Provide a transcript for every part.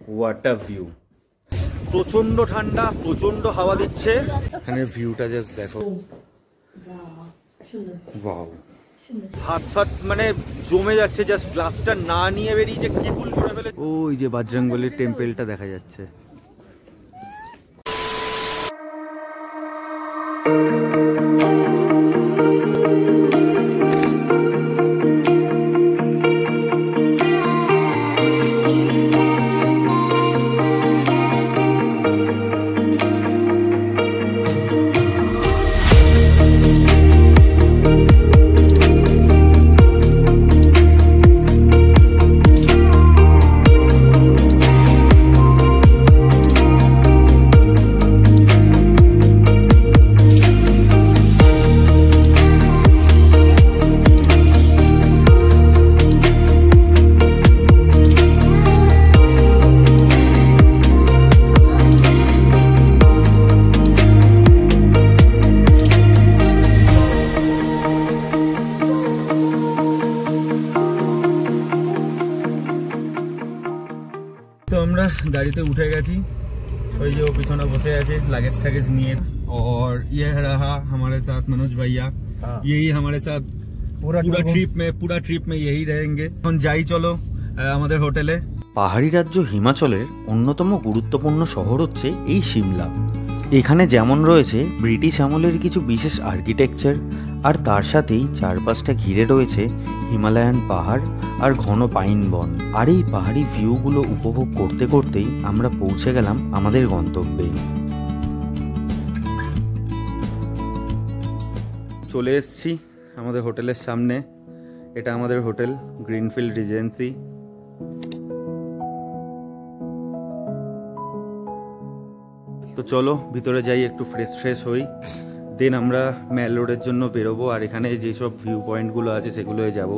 What a view, প্রচন্ড ঠান্ডা, প্রচন্ড হাওয়া দিচ্ছে। এখানে ভিউটা জাস্ট দেখো, ওয়াও, হাত ফাত মানে জমে যাচ্ছে, জাস্ট গ্লাভসটা না নিয়ে বেরিয়ে যে কি ভুল করে ফেলে। ওই যে বজরংবলীর টেম্পলটা দেখা যাচ্ছে। तो আমরা গাড়িতে উঠে গেছি, ওই যে পিছনে বসে আছে লাগেজ ठागेज নিয়ে। और ये रहा हमारे साथ मनोज भैया, यही हमारे साथ पूरा ट्रिप में यही रहेंगे। এখন যাই চলো আমাদের হোটেলে। পাহাড়ি রাজ্য হিমাচলের অন্যতম গুরুত্বপূর্ণ শহর হচ্ছে এই সিমলা। এখানে যেমন রয়েছে ব্রিটিশ আমলের কিছু বিশেষ আর্কিটেকচার, আর তার সাথেই চারপাশটা ঘিরে রয়েছে হিমালয়ান পাহাড় আর ঘন পাইন বন। আর এই পাহাড়ি ভিউগুলো উপভোগ করতে করতেই আমরা পৌঁছে গেলাম আমাদের গন্তব্যে। চলে এসেছি আমাদের হোটেলের সামনে। এটা আমাদের হোটেল গ্রিনফিল্ড রিজেন্সি। তো চলো ভিতরে যাই, একটু ফ্রেশ হই, দেন আমরা ম্যাল রোডের জন্য বেরোবো। আর এখানে যেসব ভিউ পয়েন্টগুলো আছে সেগুলোয় যাব।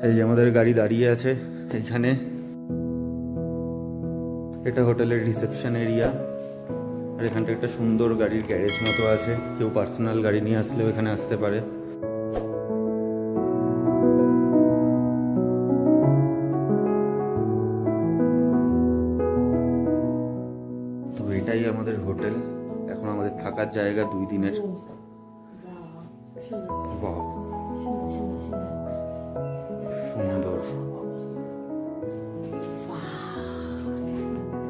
এই যে আমাদের গাড়ি দাঁড়িয়ে আছে এখানে, এটা হোটেলের রিসেপশন এরিয়া। আর এখানটা একটা সুন্দর গাড়ির গ্যারেজ মতো আছে, কেউ পার্সোনাল গাড়ি নিয়ে আসলেও এখানে আসতে পারে। তো এটাই আমাদের হোটেল, এখন আমাদের থাকার জায়গা 2 দিনের। সুন্দর,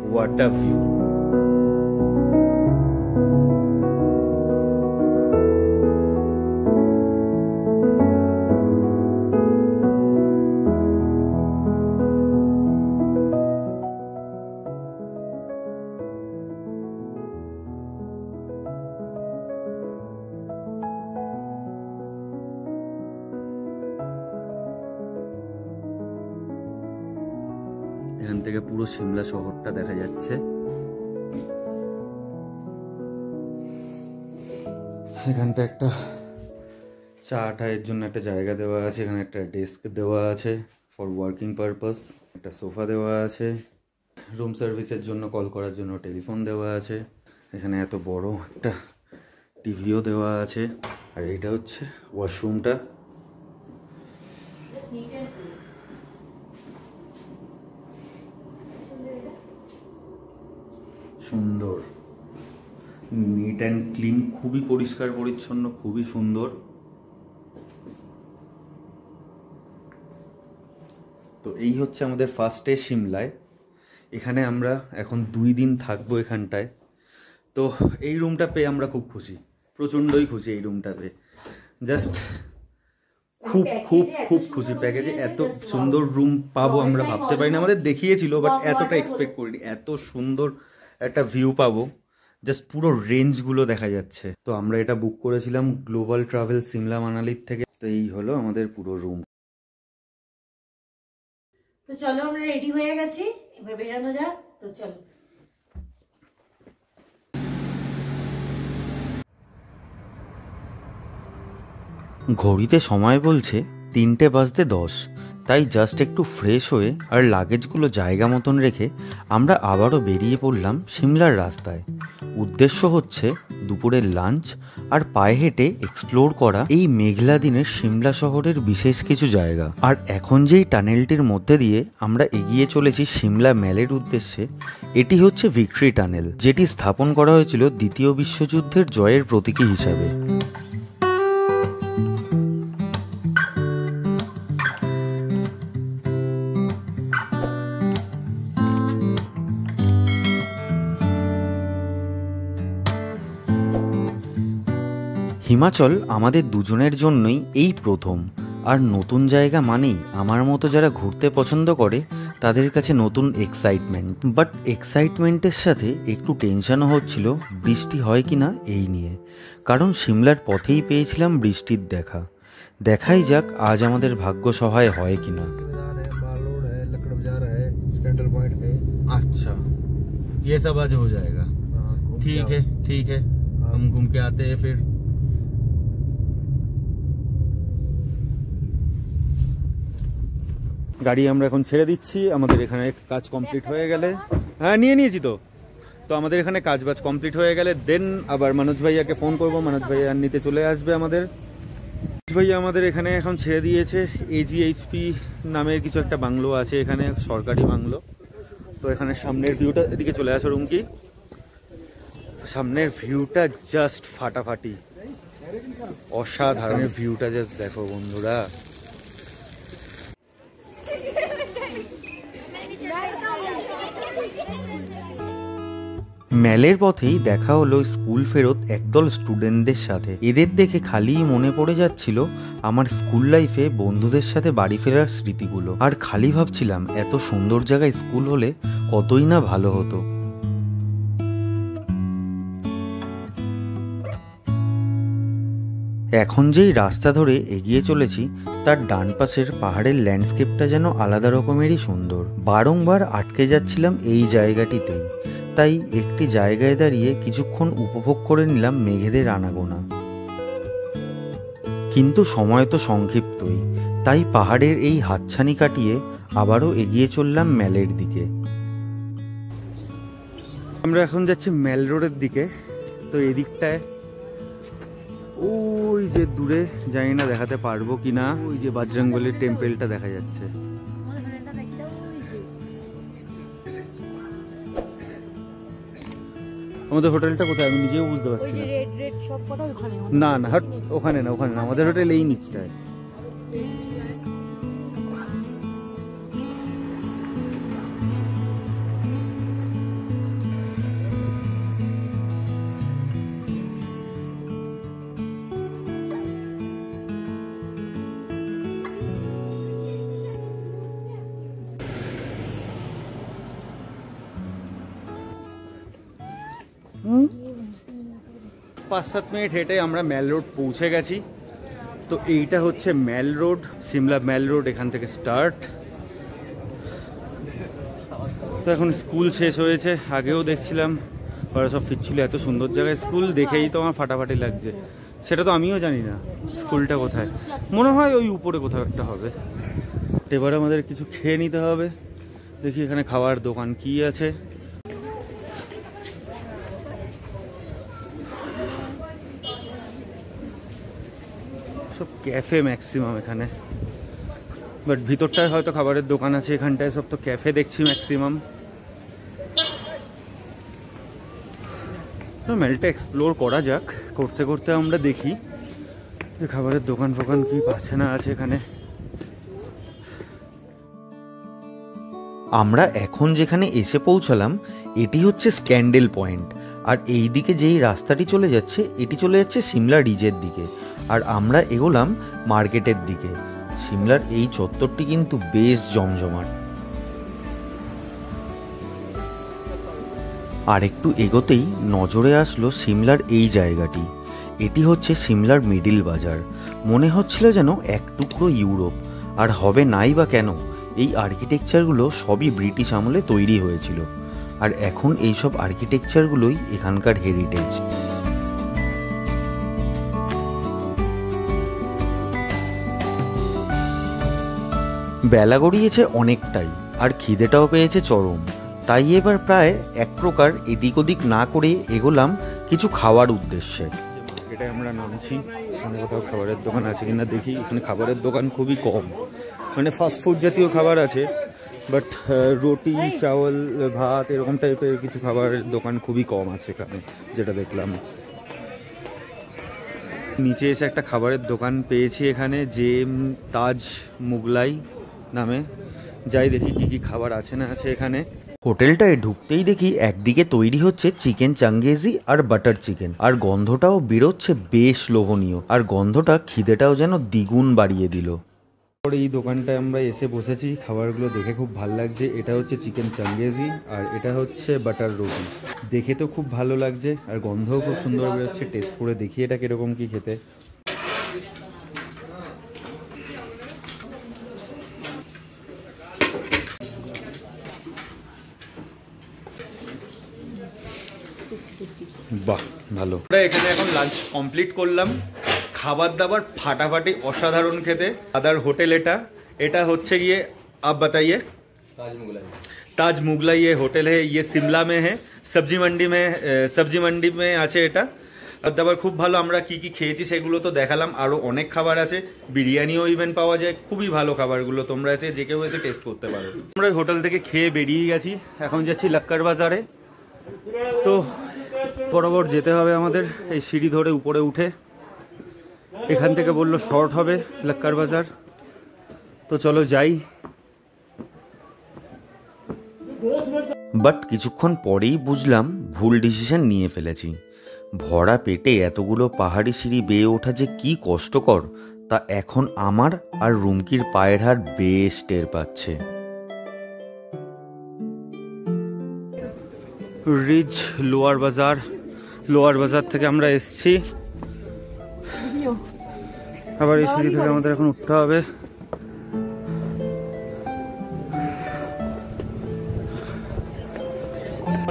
হোয়াট আ ভিউ। এখান থেকে পুরো সিমলা শহরটা দেখা যাচ্ছে। এখানটা একটা চা টায়ের জন্য একটা জায়গা দেওয়া আছে, এখানে একটা ডেস্ক দেওয়া আছে ফর ওয়ার্কিং পারপাস, একটা সোফা দেওয়া আছে, রুম সার্ভিসের জন্য কল করার জন্য টেলিফোন দেওয়া আছে, এখানে এত বড় একটা টিভিও দেওয়া আছে। আর এটা হচ্ছে ওয়াশরুমটা। সুন্দর, নিট অ্যান্ড ক্লিন, খুবই পরিষ্কার পরিচ্ছন্ন, খুবই সুন্দর। তো এই হচ্ছে আমাদের ফার্স্ট ডে সিমলায়। এখানে আমরা এখন 2 দিন থাকবো এখানটায়। তো এই রুমটা পেয়ে আমরা খুব খুশি, প্রচণ্ডই খুশি এই রুমটা পেয়ে। জাস্ট খুব খুব খুব খুশি। প্যাকেজে এত সুন্দর রুম পাবো আমরা ভাবতে পারিনি, আমাদের দেখিয়েছিল বাট এতটা এক্সপেক্ট করিনি, এত সুন্দর একটা ভিউ পাবো, জাস্ট পুরো রেঞ্জগুলো দেখা যাচ্ছে। তো আমরা এটা বুক করেছিলাম গ্লোবাল ট্রাভেল সিমলা মানালির থেকে। তো এই হলো আমাদের পুরো রুম। তো চলো আমরা রেডি হয়ে গেছি, এবার বেরানো যাক। তো চলো। ঘড়িতে সময় বলছে 3:10, তাই জাস্ট একটু ফ্রেশ হয়ে আর লাগেজগুলো জায়গা মতন রেখে আমরা আবারও বেরিয়ে পড়লাম সিমলার রাস্তায়। উদ্দেশ্য হচ্ছে দুপুরের লাঞ্চ আর পায়ে হেঁটে এক্সপ্লোর করা এই মেঘলা দিনের সিমলা শহরের বিশেষ কিছু জায়গা। আর এখন যেই টানেলটির মধ্যে দিয়ে আমরা এগিয়ে চলেছি সিমলা ম্যালের উদ্দেশ্যে, এটি হচ্ছে ভিক্টরি টানেল, যেটি স্থাপন করা হয়েছিল দ্বিতীয় বিশ্বযুদ্ধের জয়ের প্রতীকী হিসাবে। হিমাচল আমাদের দুজনের জন্যই এই প্রথম, আর নতুন জায়গা মানেই আমার মতো যারা ঘুরতে পছন্দ করে তাদের কাছে নতুন এক্সাইটমেন্ট। বাট এক্সাইটমেন্টের সাথে একটু টেনশনও হচ্ছিল বৃষ্টি হয় কি না এই নিয়ে, কারণ সিমলার পথেই পেয়েছিলাম বৃষ্টির দেখা। দেখাই যাক আজ আমাদের ভাগ্য সহায় হয় কি না। अच्छा ये सब आज हो जाएगा। ठीक है हम घूम के आते हैं फिर। গাড়ি আমরা এখন ছেড়ে দিচ্ছি। আমাদের এখানে কাজ কমপ্লিট হয়ে গেলে, হ্যাঁ নিয়ে নিয়েছি তো আমাদের এখানে কাজ বাজ কমপ্লিট হয়ে গেলে দেন আবার মনোজ ভাইয়াকে ফোন করবো, মনোজ ভাইয়া নিতে চলে আসবে আমাদের। ভাইয়া আমাদের এখানে এখন ছেড়ে দিয়েছে। AGHP নামের কিছু একটা বাংলো আছে এখানে, সরকারি বাংলো। তো এখানে সামনের ভিউটা, এদিকে চলে আসো রুমকি। সামনের ভিউটা জাস্ট ফাটাফাটি, অসাধারণ ভিউটা জাস্ট দেখো বন্ধুরা। ম্যালের পথেই দেখা হলো স্কুল ফেরত একদল স্টুডেন্টদের সাথে। এদের দেখে খালিই মনে পড়ে যাচ্ছিল আমার স্কুল লাইফে বন্ধুদের সাথে বাড়ি ফেরার স্মৃতিগুলো। আর খালি ভাবছিলাম এত সুন্দর জায়গায় স্কুল হলে কতই না ভালো হতো। এখন যেই রাস্তা ধরে এগিয়ে চলেছি তার ডান পাশের পাহাড়ের ল্যান্ডস্কেপটা যেন আলাদা রকমেরই সুন্দর। বারংবার আটকে যাচ্ছিলাম এই জায়গাটিতেই, তাই একটি জায়গায় দাঁড়িয়ে কিছুক্ষণ উপভোগ করে নিলাম মেঘেদের আনাগোনা। কিন্তু সময় তো সংক্ষিপ্তই, তাই পাহাড়ের এই হাতছানি কাটিয়ে আবারও এগিয়ে চললাম ম্যালের দিকে। আমরা এখন যাচ্ছি ম্যাল রোডের দিকে। তো এদিকটায় ওই যে দূরে, জানি না দেখাতে পারবো কিনা, ওই যে বজরংবলীর টেম্পলটা দেখা যাচ্ছে। আমাদের হোটেলটা কোথায় আমি নিজেও বুঝতে পারছি না। না না হট, ওখানে না আমাদের হোটেল এই নিচটায়। পাঁচ সাত মিনিট হেঁটে আমরা ম্যাল রোড পৌঁছে গেছি। তো এইটা হচ্ছে ম্যাল রোড, সিমলা ম্যাল রোড, এখান থেকে স্টার্ট। তো এখন স্কুল শেষ হয়েছে, আগেও দেখছিলাম ওরা সব ফিরছিল। এত সুন্দর জায়গায় স্কুল দেখেই তো আমার ফাটাফাটি লাগছে। সেটা তো আমিও জানি না স্কুলটা কোথায়, মনে হয় ওই উপরে কোথাও একটা হবে। এবারে আমাদের কিছু খেয়ে নিতে হবে। দেখি এখানে খাওয়ার দোকান কি আছে। সব ক্যাফে ম্যাক্সিমাম এখানে, বাট ভিতরটায় হয়তো খাবারের দোকান আছে। এখানটায় সব তো ক্যাফে দেখছি ম্যাক্সিমাম। ম্যালটা এক্সপ্লোর করা যাক। করতে করতে আমরা দেখি যে খাবারের দোকান ফোকান কি আছে না আছে এখানে। আমরা এখন যেখানে এসে পৌঁছালাম এটি হচ্ছে স্ক্যান্ডেল পয়েন্ট। আর এই দিকে যেই রাস্তাটি চলে যাচ্ছে এটি চলে যাচ্ছে সিমলা রিজের দিকে, আর আমরা এগোলাম মার্কেটের দিকে। সিমলার এই চত্বরটি কিন্তু বেশ জমজমাট। আর একটু এগোতেই নজরে আসলো সিমলার এই জায়গাটি। এটি হচ্ছে সিমলার মিডিল বাজার। মনে হচ্ছিল যেন এক টুকরো ইউরোপ। আর হবে নাই বা কেন, এই আর্কিটেকচারগুলো সবই ব্রিটিশ আমলে তৈরি হয়েছিল, আর এখন এইসব আর্কিটেকচারগুলোই এখানকার হেরিটেজ। বেলা গড়িয়েছে অনেকটাই, আর খিদেটাও পেয়েছে চরম। তাই এবার প্রায় এক প্রকার এদিক ওদিক না করে এগোলাম কিছু খাওয়ার উদ্দেশ্যে। মার্কেটে আমরা নামছি, এখানে কোথাও খাবারের দোকান আছে কিনা দেখি। এখানে খাবারের দোকান খুবই কম, মানে ফাস্টফুড জাতীয় খাবার আছে, বাট রুটি চাওয়াল ভাত এরকম টাইপের কিছু খাবারের দোকান খুবই কম আছে এখানে, যেটা দেখলাম। নিচে এসে একটা খাবারের দোকান পেয়েছি এখানে, যে তাজ মুগলাই নামে। যাই দেখি কি কি খাবার আছে না আছে এখানে। হোটেলটায় ঢুকতেই দেখি একদিকে তৈরি হচ্ছে চিকেন চাঙ্গেজি আর বাটার চিকেন, আর গন্ধটাও বেরোচ্ছে বেশ লোভনীয়, আর গন্ধটা খিদেটাও যেন দ্বিগুণ বাড়িয়ে দিল। এই দোকানটায় আমরা এসে বসেছি, খাবারগুলো দেখে খুব ভালো লাগছে। এটা হচ্ছে চিকেন চাঙ্গেজি আর এটা হচ্ছে বাটার রুটি। দেখে তো খুব ভালো লাগছে আর গন্ধও খুব সুন্দর বেরোচ্ছে। টেস্ট করে দেখি এটা কিরকম কি খেতে। বাহ, ভালো। আমরা এখানে এখন লাঞ্চ কমপ্লিট করলাম। খাবার দাবার ফাটাফাটি, অসাধারণ খেতে। আদার হোটেল এটা হচ্ছে গিয়ে आप बताइए। ताज मुगलाई ये होटल है, ये शिमला में है, सब्जी मंडी में আছে এটা। দাবার খুব ভালো। আমরা কি কি খেয়েছি সেগুলো তো দেখালাম, আরো অনেক খাবার আছে, বিরিয়ানিও ইভেন পাওয়া যায়। খুবই ভালো খাবারগুলো, তোমরা এসে যে কেউ এসে টেস্ট করতে পারো। আমরা হোটেল থেকে খেয়ে বেরিয়ে গেছি, এখন যাচ্ছি লক্কর বাজারে। তো বরাবর যেতে হবে আমাদের, এই সিঁড়ি ধরে উপরে উঠে। এখান থেকে বললো শর্ট হবে লক্কর বাজার, তো চলো যাই। বাট কিছুক্ষণ পরেই বুঝলাম ভুল ডিসিশন নিয়ে ফেলেছি। ভরা পেটে এতগুলো পাহাড়ি সিঁড়ি বেয়ে ওঠা যে কি কষ্টকর, তা এখন আমার আর রুমকির পায়ের হাড় বেশ টের পাচ্ছে। রিজ লোয়ার বাজার থেকে আমরা এসছি, আবার এই সিঁড়ি থেকে আমাদের এখন উঠতে হবে।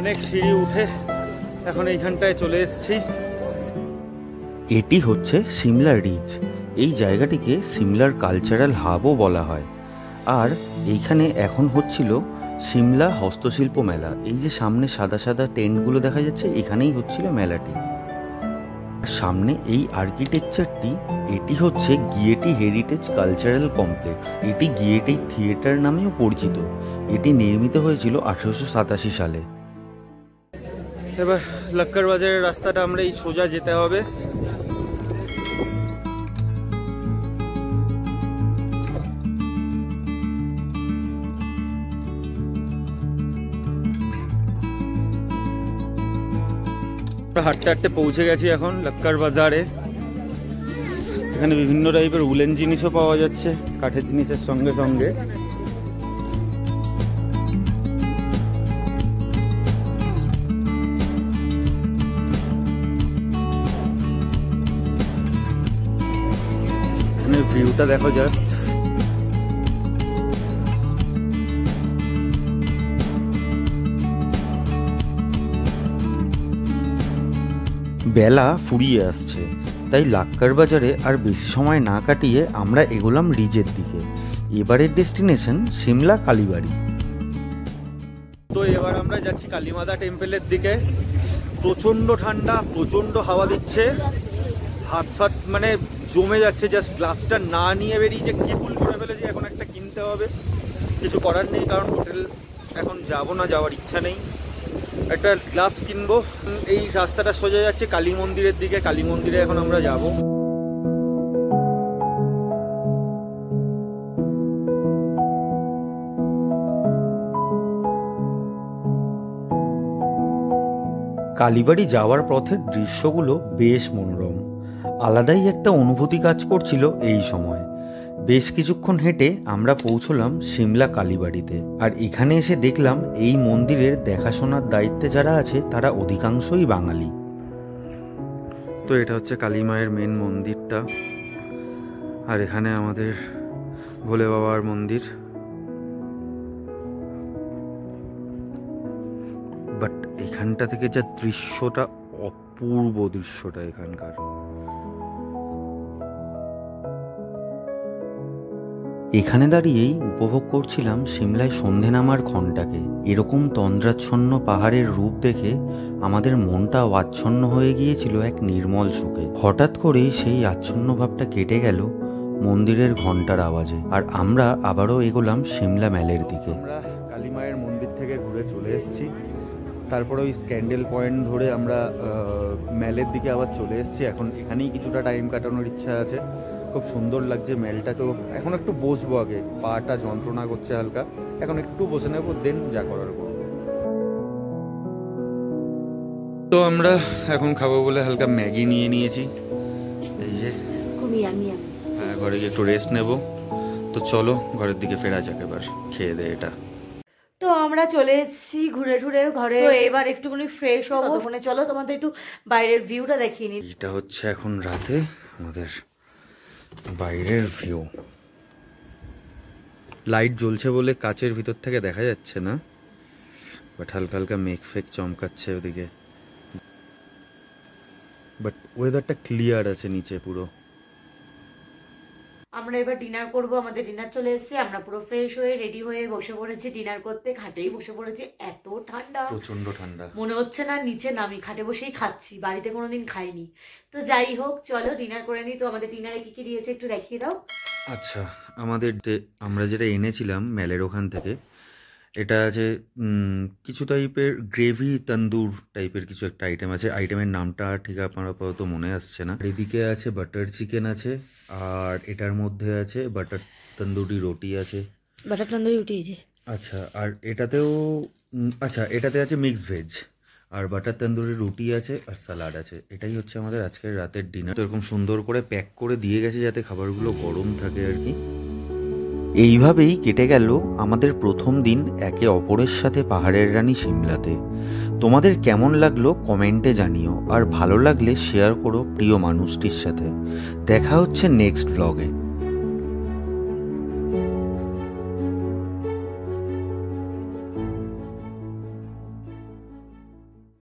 অনেক সিঁড়ি উঠে এখন এইখানটায় চলে এসেছি। এটি হচ্ছে সিমলা রিজ। এই জায়গাটিকে সিমলার কালচারাল হাবও বলা হয়। আর এইখানে এখন হচ্ছিল সিমলা হস্তশিল্প মেলা। এই যে সামনে সাদা সাদা টেন্টগুলো দেখা যাচ্ছে, এখানেই হচ্ছিল মেলাটি। সামনে এই আর্কিটেকচারটি, এটি হচ্ছে গিয়েটি হেরিটেজ কালচারাল কমপ্লেক্স। এটি গিয়েটি থিয়েটার নামেও পরিচিত। এটি নির্মিত হয়েছিল 1887 সালে। এবার লক্কর বাজারের রাস্তাটা আমরা এই সোজা যেতে হবে। হাঁটতে হাঁটতে পৌঁছে গেছি এখন লক্কর বাজারে। এখানে বিভিন্ন টাইপের উলেন জিনিসও পাওয়া যাচ্ছে কাঠের জিনিসের সঙ্গে সঙ্গে। এখানে ভিউটা দেখো জাস্ট। বেলা ফুরিয়ে আসছে, তাই লাক্কার বাজারে আর বেশি সময় না কাটিয়ে আমরা এগোলাম রিজের দিকে। এবারের ডেস্টিনেশন সিমলা কালীবাড়ি। তো এবার আমরা যাচ্ছি কালীমাতা টেম্পলের দিকে। প্রচণ্ড ঠান্ডা, প্রচণ্ড হাওয়া দিচ্ছে, হাত ফাত মানে জমে যাচ্ছে। জাস্ট গ্লাভসটা না নিয়ে বেরিয়ে যে কি ভুল করে ফেলেছি, এখন একটা কিনতে হবে। কিছু করার নেই, কারণ হোটেল এখন যাবো না, যাওয়ার ইচ্ছা নেই। একটা গ্লাভস কিনবো। এই রাস্তাটা সোজা যাচ্ছে কালী মন্দিরের দিকে। কালী মন্দিরে এখন আমরা যাব। কালীবাড়ি যাওয়ার পথের দৃশ্যগুলো বেশ মনোরম। আলাদাই একটা অনুভূতি কাজ করছিল এই সময়। বেশ কিছুক্ষণ হেঁটে আমরা পৌঁছলাম সিমলা কালীবাড়িতে। আর এখানে এসে দেখলাম এই মন্দিরের দেখাশোনার দায়িত্বে যারা আছে তারা অধিকাংশই বাঙালি। তো এটা হচ্ছে কালী মায়ের মেন মন্দিরটা, আর এখানে আমাদের ভোলে বাবার মন্দির। বাট এখানটা থেকে যা দৃশ্যটা, অপূর্ব দৃশ্যটা এখানকার। এখানে দাঁড়িয়েই উপভোগ করছিলাম সিমলায় সন্ধে নামার ক্ষণটাকে। এরকম তন্দ্রাচ্ছন্ন পাহাড়ের রূপ দেখে আমাদের মনটাও আচ্ছন্ন হয়ে গিয়েছিল এক নির্মল সুখে। হঠাৎ করেই সেই আচ্ছন্ন ভাবটা কেটে গেল মন্দিরের ঘন্টার আওয়াজে, আর আমরা আবারও এগোলাম সিমলা ম্যালের দিকে। আমরা কালী মায়ের মন্দির থেকে ঘুরে চলে এসেছি, তারপরে ওই স্ক্যান্ডেল পয়েন্ট ধরে আমরা ম্যালের দিকে আবার চলে এসেছি। এখন এখানেই কিছুটা টাইম কাটানোর ইচ্ছা আছে। খুব সুন্দর লাগছে ম্যালটা। তো এখন একটু বসবো, আগে পাটা যন্ত্রণা করছে হালকা, এখন একটু বসে নেবো, দেন যা করার করবো। তো আমরা এখন খাবো বলে হালকা ম্যাগি নিয়ে নিয়েছি, এই যে খুবই আমি হ্যাঁ, ঘরে গিয়ে একটু রেস্ট নেব। তো চলো ঘরের দিকে ফেরা যাক এবার, খেয়ে দে এটা। তো আমরা চলে এসেছি ঘুরে ঘুরে ঘরে, এবার একটুখানি ফ্রেশ হবো। ততক্ষণে চলো তোমাদের একটু বাইরের ভিউটা দেখিয়ে নি। এটা হচ্ছে এখন রাতে আমাদের বাইরের ভিউ। লাইট জ্বলছে বলে কাচের ভিতর থেকে দেখা যাচ্ছে না, বাট হালকা হালকা মেঘ ফেক চমকাচ্ছে ওদিকে, বাট ওয়েদারটা ক্লিয়ার আছে নিচে পুরো। আমরা এবার ডিনার করব। আমাদের ডিনার চলে এসেছে, আমরা পুরো ফ্রেশ হয়ে রেডি হয়ে বসে পড়েছি ডিনার করতে। খাটেই বসে পড়েছি, এত ঠান্ডা, প্রচন্ড ঠান্ডা, মনে হচ্ছে না নিচে নামি, খাটে বসেই খাচ্ছি, বাড়িতে কোনোদিন খাইনি। তো যাই হোক, চলো ডিনার করে নিই। তো আমাদের ডিনারে কি কি দিয়েছে একটু দেখিয়ে দাও। আচ্ছা, আমাদের যে আমরা যেটা এনেছিলাম ম্যালের ওখান থেকে, এটা আছে কিছু টাইপের গ্রেভি তন্দুর টাইপের কিছু একটা আইটেম আছে। আইটেমের নামটা ঠিক আপনার আপাতত মনে আসছে না। এদিকে আছে বাটার চিকেন আছে, আর এটার মধ্যে আছে বাটার তন্দুরি রুটি আছে। বাটার তন্দুরি রুটি। আচ্ছা, আর এটাতেও আচ্ছা, এটাতে আছে মিক্স ভেজ, আর বাটার তন্দুরি রুটি আছে, আর স্যালাড আছে। এটাই হচ্ছে আমাদের আজকের রাতের ডিনার। এরকম সুন্দর করে প্যাক করে দিয়ে গেছে যাতে খাবারগুলো গরম থাকে আর কি। এইভাবেই কেটে গেল আমাদের প্রথম দিন একে অপরের সাথে পাহাড়ের রানী সিমলাতে। তোমাদের কেমন লাগলো কমেন্টে জানিও, আর ভালো লাগলে শেয়ার করো প্রিয় মানুষটির সাথে। দেখা হচ্ছে নেক্সট ব্লগে।